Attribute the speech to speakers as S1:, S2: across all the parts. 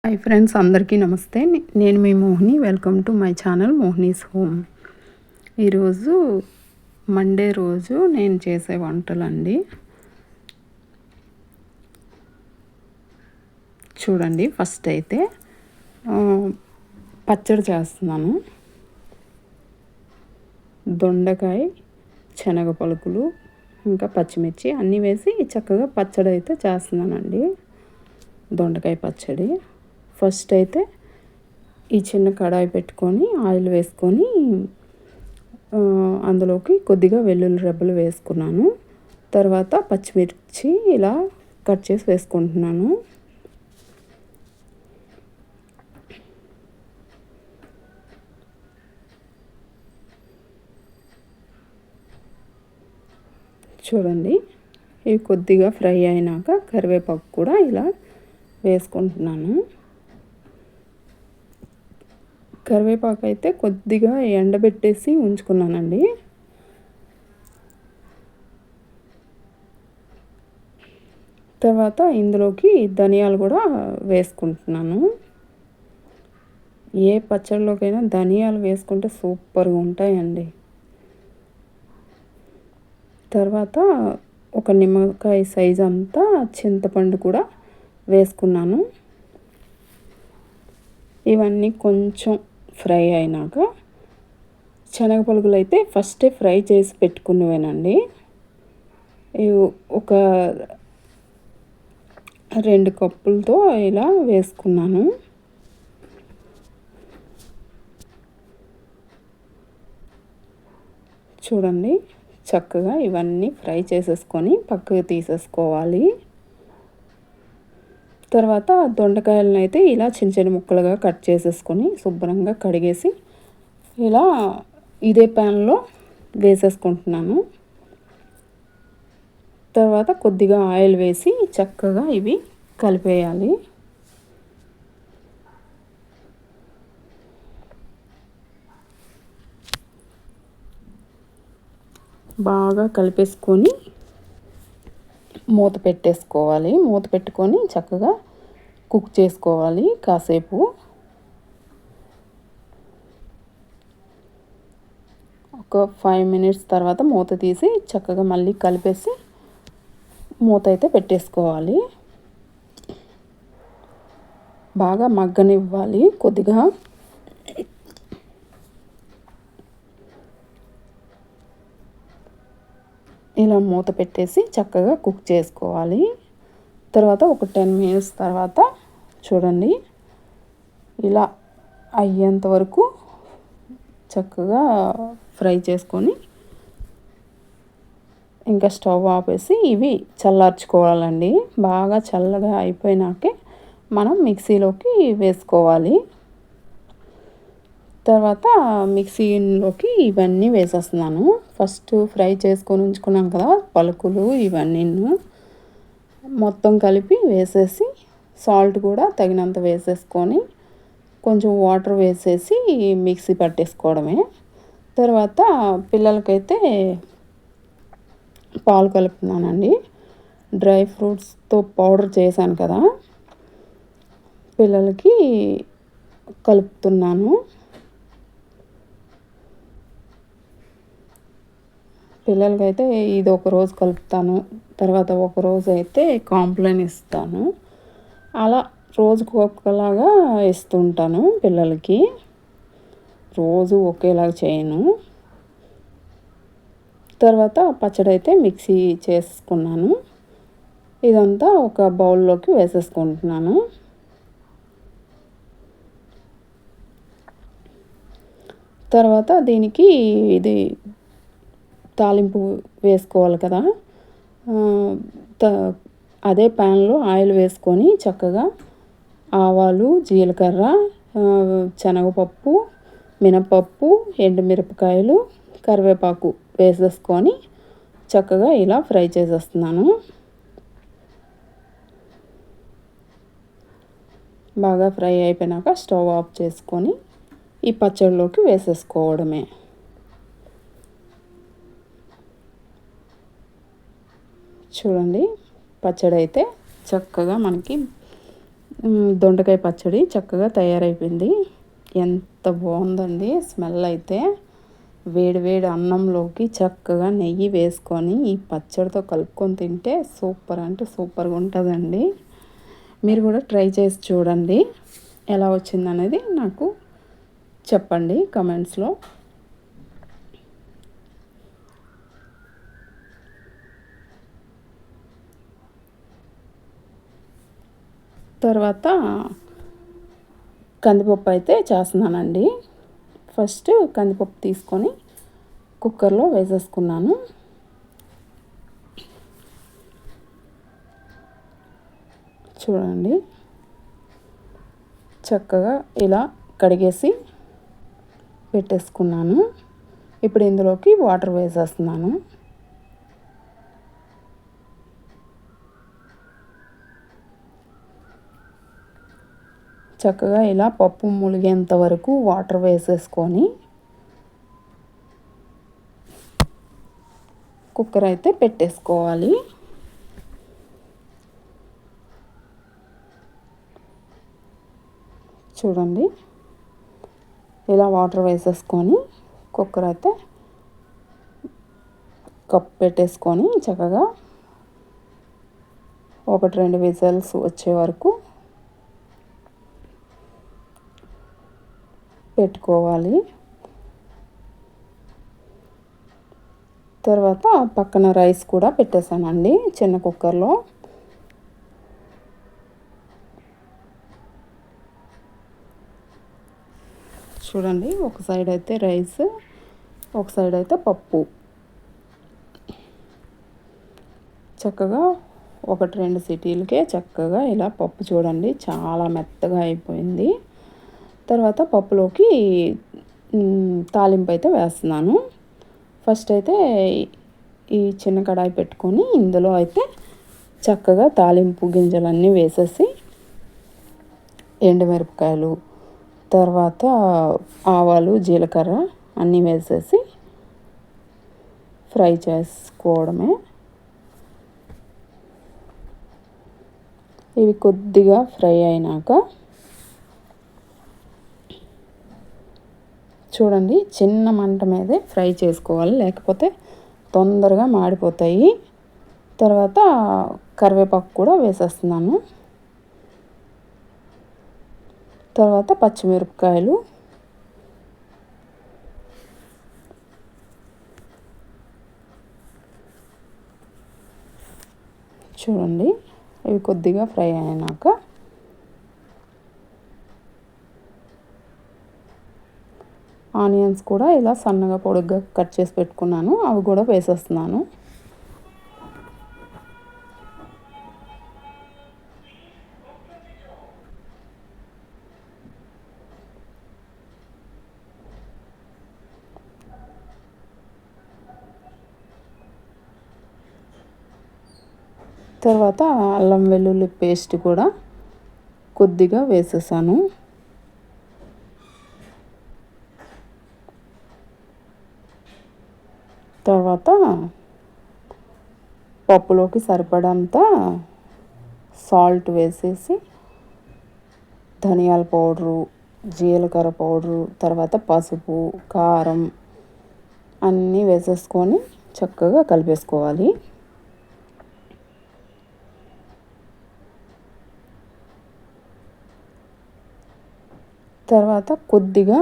S1: Hi friends, అందరికీ నమస్తే. నేను మీ Mohini. Welcome to my channel Mohini's home. ఈరోజు మండే రోజు నేను చేసే వంటలండి. చూడండి, ఫస్ట్ అయితే పచ్చడి చేస్తున్నాను. దొండకాయ, శనగ పలుకులు, ఇంకా పచ్చిమిర్చి అన్నీ వేసి చక్కగా పచ్చడి అయితే చేస్తున్నానండి. దొండకాయ పచ్చడి. ఫస్ట్ అయితే ఈ చిన్న కడాయి పెట్టుకొని ఆయిల్ వేసుకొని అందులోకి కొద్దిగా వెల్లుల్లి రెబ్బలు వేసుకున్నాను. తర్వాత పచ్చిమిర్చి ఇలా కట్ చేసి వేసుకుంటున్నాను. చూడండి, ఇవి కొద్దిగా ఫ్రై అయినాక కరివేపాకు కూడా ఇలా వేసుకుంటున్నాను. కరివేపాకు అయితే కొద్దిగా ఎండబెట్టేసి ఉంచుకున్నానండి. తర్వాత ఇందులోకి ధనియాలు కూడా వేసుకుంటున్నాను. ఏ పచ్చడిలోకైనా ధనియాలు వేసుకుంటే సూపర్గా ఉంటాయండి. తర్వాత ఒక నిమ్మకాయ సైజ్ అంతా చింతపండు కూడా వేసుకున్నాను. ఇవన్నీ కొంచెం ఫ్రై అయినాక శనగ పలుకులు అయితే ఫస్టే ఫ్రై చేసి పెట్టుకునేవేనండి. ఒక 2 కప్పులతో ఇలా వేసుకున్నాను. చూడండి, చక్కగా ఇవన్నీ ఫ్రై చేసేసుకొని పక్కకు తీసేసుకోవాలి. తర్వాత దొండకాయలను అయితే ఇలా చిన్న చిన్న ముక్కలుగా కట్ చేసేసుకొని శుభ్రంగా కడిగేసి ఇలా ఇదే ప్యాన్లో వేసేసుకుంటున్నాను. తర్వాత కొద్దిగా ఆయిల్ వేసి చక్కగా ఇవి కలిపేయాలి. బాగా కలిపేసుకొని మూత పెట్టేసుకోవాలి. మూత పెట్టుకొని చక్కగా కుక్ చేసుకోవాలి కాసేపు. ఒక 5 మినిట్స్ తర్వాత మూత తీసి చక్కగా మళ్ళీ కలిపేసి మూత అయితే పెట్టేసుకోవాలి. బాగా మగ్గనివ్వాలి కొద్దిగా. ఇలా మూత పెట్టేసి చక్కగా కుక్ చేసుకోవాలి. తర్వాత ఒక 10 మినిట్స్ తర్వాత చూడండి, ఇలా అయ్యేంత వరకు చక్కగా ఫ్రై చేసుకొని ఇంకా స్టవ్ ఆపేసి ఇవి చల్లార్చుకోవాలండి. బాగా చల్లగా అయిపోయినాకే మనం మిక్సీలోకి వేసుకోవాలి. తర్వాత మిక్సీలోకి ఇవన్నీ వేసేస్తున్నాను. ఫస్ట్ ఫ్రై చేసుకొని ఉంచుకున్నాం కదా పలుకులు, ఇవన్నీ మొత్తం కలిపి వేసేసి సాల్ట్ కూడా తగినంత వేసేసుకొని కొంచెం వాటర్ వేసేసి మిక్సీ పట్టేసుకోవడమే. తర్వాత పిల్లలకైతే పాలు కలుపుతున్నానండి. డ్రై ఫ్రూట్స్తో పౌడర్ చేశాను కదా, పిల్లలకి కలుపుతున్నాను. పిల్లలకైతే ఇది ఒక రోజు కలుపుతాను, తర్వాత ఒక రోజు అయితే కాంప్లెయిన్ ఇస్తాను. అలా రోజుకు ఒక్కలాగా ఇస్తుంటాను పిల్లలకి. రోజు ఒకేలాగా చేయను. తర్వాత పచ్చడి అయితే మిక్సీ చేసుకున్నాను. ఇదంతా ఒక బౌల్లోకి వేసేసుకుంటున్నాను. తర్వాత దీనికి ఇది తాలింపు వేసుకోవాలి కదా. అదే ప్యాన్లో ఆయిల్ వేసుకొని చక్కగా ఆవాలు, జీలకర్ర, శనగపప్పు, మినపప్పు, ఎండుమిరపకాయలు, కరివేపాకు వేసేసుకొని చక్కగా ఇలా ఫ్రై చేసేస్తున్నాను. బాగా ఫ్రై అయిపోయినాక స్టవ్ ఆఫ్ చేసుకొని ఈ పచ్చడిలోకి వేసేసుకోవడమే. చూడండి, పచ్చడి అయితే చక్కగా మనకి దొండకాయ పచ్చడి చక్కగా తయారైపోయింది. ఎంత బాగుందండి స్మెల్ అయితే. వేడి వేడి అన్నంలోకి చక్కగా నెయ్యి వేసుకొని ఈ పచ్చడితో కలుపుకొని తింటే సూపర్ అంటే సూపర్గా ఉంటుందండి. మీరు కూడా ట్రై చేసి చూడండి. ఎలా వచ్చిందనేది నాకు చెప్పండి కమెంట్స్లో. తర్వాత కందిపప్పు అయితే చేస్తున్నానండి. ఫస్ట్ కందిపప్పు తీసుకొని కుక్కర్లో వేసేసుకున్నాను. చూడండి చక్కగా ఇలా కడిగేసి పెట్టేసుకున్నాను. ఇప్పుడు ఇందులోకి వాటర్ వేసేస్తున్నాను. చక్కగా ఇలా పప్పు ములిగేంత వరకు వాటర్ వేసేసుకొని కుక్కర్ అయితే పెట్టేసుకోవాలి. చూడండి ఇలా వాటర్ వేసేసుకొని కుక్కర్ అయితే కప్ పెట్టేసుకొని చక్కగా 1-2 విజిల్స్ వచ్చే వరకు పెట్టుకోవాలి. తర్వాత పక్కన రైస్ కూడా పెట్టేసానండి చిన్న కుక్కర్లో. చూడండి ఒక సైడ్ అయితే రైస్, ఒక సైడ్ అయితే పప్పు. చక్కగా 1-2 సిటీలకే చక్కగా ఇలా పప్పు చూడండి చాలా మెత్తగా అయిపోయింది. తర్వాత పప్పులోకి తాలింపు అయితే వేస్తున్నాను. ఫస్ట్ అయితే ఈ చిన్న కడాయి పెట్టుకొని ఇందులో అయితే చక్కగా తాలింపు గింజలన్నీ వేసేసి ఎండుమిరపకాయలు, తర్వాత ఆవాలు, జీలకర్ర అన్నీ వేసేసి ఫ్రై చేసుకోవడమే. ఇవి కొద్దిగా ఫ్రై అయినాక చూడండి చిన్న మంట మీదే ఫ్రై చేసుకోవాలి, లేకపోతే తొందరగా మాడిపోతాయి. తర్వాత కరివేపాకు కూడా వేసేస్తున్నాను. తర్వాత పచ్చిమిరపకాయలు, చూడండి ఇవి కొద్దిగా ఫ్రై అయినాక ఆనియన్స్ కూడా ఇలా సన్నగా పొడుగ్గా కట్ చేసి పెట్టుకున్నాను, అవి కూడా వేసేస్తున్నాను. తర్వాత అల్లం వెల్లుల్లి పేస్ట్ కూడా కొద్దిగా వేసేసాను. తర్వాత పప్పులోకి సరిపడంత సాల్ట్ వేసేసి ధనియాల పౌడరు, జీలకర్ర పౌడరు, తర్వాత పసుపు, కారం అన్నీ వేసేసుకొని చక్కగా కలిపేసుకోవాలి. తర్వాత కొద్దిగా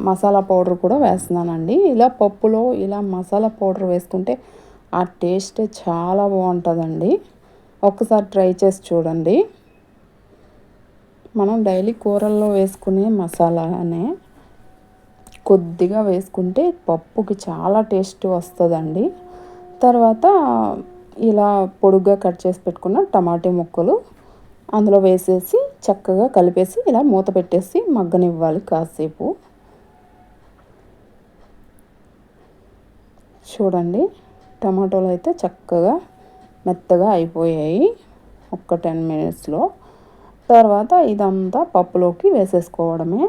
S1: మసాలా పౌడర్ కూడా వేస్తున్నానండి. ఇలా పప్పులో ఇలా మసాలా పౌడర్ వేసుకుంటే ఆ టేస్ట్ చాలా బాగుంటుందండి. ఒక్కసారి ట్రై చేసి చూడండి. మనం డైలీ కూరల్లో వేసుకునే మసాలానే కొద్దిగా వేసుకుంటే పప్పుకి చాలా టేస్ట్ వస్తుందండి. తర్వాత ఇలా పొడుగ్గా కట్ చేసి పెట్టుకున్న టమాటా ముక్కలు అందులో వేసేసి చక్కగా కలిపేసి ఇలా మూత పెట్టేసి మగ్గనివ్వాలి కాసేపు. చూడండి టమాటోలు అయితే చక్కగా మెత్తగా అయిపోయాయి ఒక్క 10 మినిట్స్లో. తర్వాత ఇదంతా పప్పులోకి వేసేసుకోవడమే.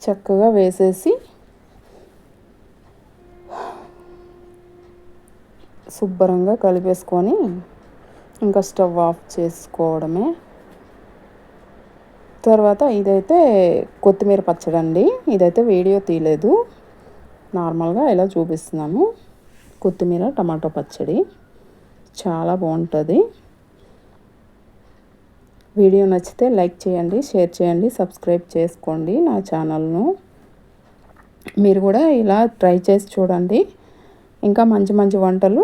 S1: చక్కగా వేసేసి శుభ్రంగా కలిపేసుకొని ఇంకా స్టవ్ ఆఫ్ చేసుకోవడమే. తర్వాత ఇదైతే కొత్తిమీర పచ్చడి అండి. ఇదైతే వీడియో తీయలేదు, నార్మల్గా ఇలా చూపిస్తున్నాను. కొత్తిమీర టమాటో పచ్చడి చాలా బాగుంటుంది. వీడియో నచ్చితే లైక్ చేయండి, షేర్ చేయండి, సబ్స్క్రైబ్ చేసుకోండి నా ఛానల్ను. మీరు కూడా ఇలా ట్రై చేసి చూడండి. ఇంకా మంచి మంచి వంటలు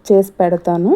S1: చేసి పెడతాను.